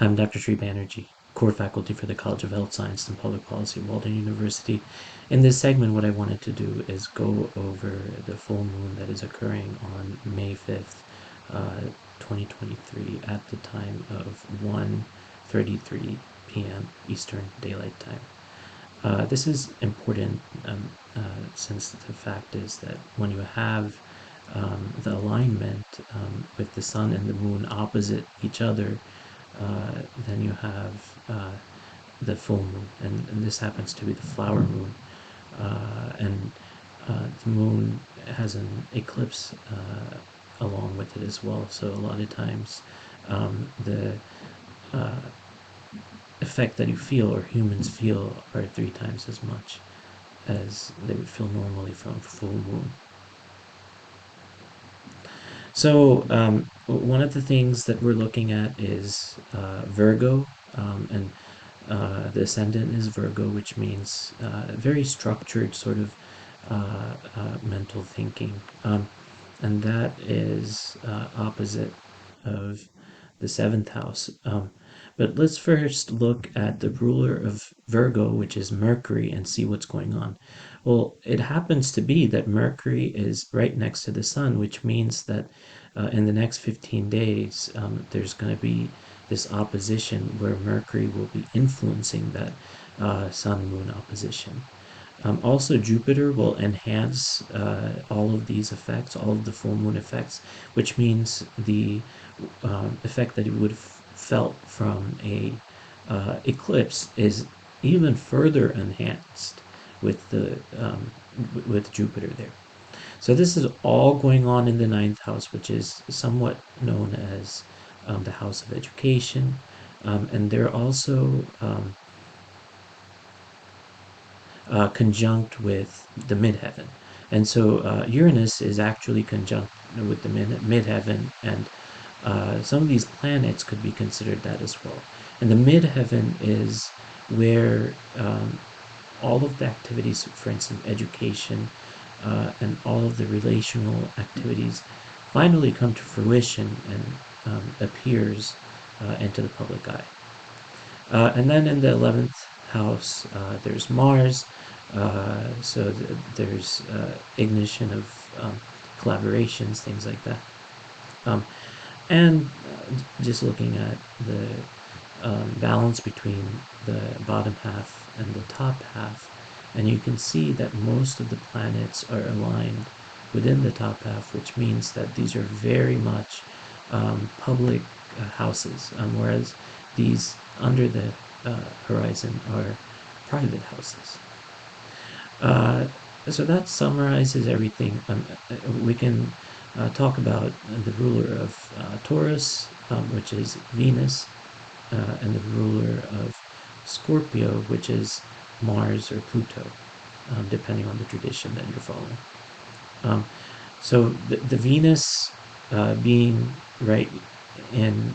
I'm Dr. Sri Banerjee, core faculty for the College of Health Science and Public Policy at Walden University. In this segment, what I wanted to do is go over the full moon that is occurring on May 5th, 2023 at the time of 1:33 p.m. Eastern Daylight Time. This is important since the fact is that when you have the alignment with the sun and the moon opposite each other, then you have the full moon, and this happens to be the flower moon, and the moon has an eclipse along with it as well. So a lot of times, the uh, effect that you feel or humans feel are 3 times as much as they would feel normally from full moon. So one of the things that we're looking at is Virgo, and the ascendant is Virgo, which means very structured sort of mental thinking, and that is opposite of the seventh house. But let's first look at the ruler of Virgo, which is Mercury, and see what's going on. Well, it happens to be that Mercury is right next to the Sun, which means that in the next 15 days, there's going to be this opposition where Mercury will be influencing that Sun Moon opposition. Also, Jupiter will enhance all of these effects, all of the full moon effects, which means the effect that you would have felt from a eclipse is even further enhanced with the with Jupiter there. So this is all going on in the ninth house, which is somewhat known as the house of education, and they're also conjunct with the midheaven. And so Uranus is actually conjunct with the midheaven, and some of these planets could be considered that as well. And the midheaven is where all of the activities, for instance, education, and all of the relational activities finally come to fruition and appears into the public eye. And then in the 11th house, there's Mars. There's ignition of collaborations, things like that. Um, and just looking at the balance between the bottom half and the top half, and you can see that most of the planets are aligned within the top half, which means that these are very much public houses, whereas these under the horizon are private houses. Uh, so that summarizes everything. We can talk about the ruler of Taurus, which is Venus, and the ruler of Scorpio, which is Mars or Pluto, depending on the tradition that you're following. So the Venus being right in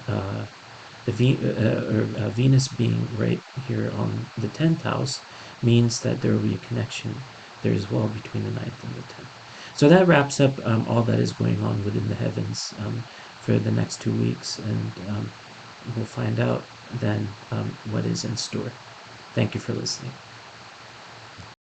Venus being right here on the 10th house means that there will be a connection there as well between the ninth and the 10th. So that wraps up all that is going on within the heavens for the next 2 weeks, and we'll find out then what is in store. Thank you for listening.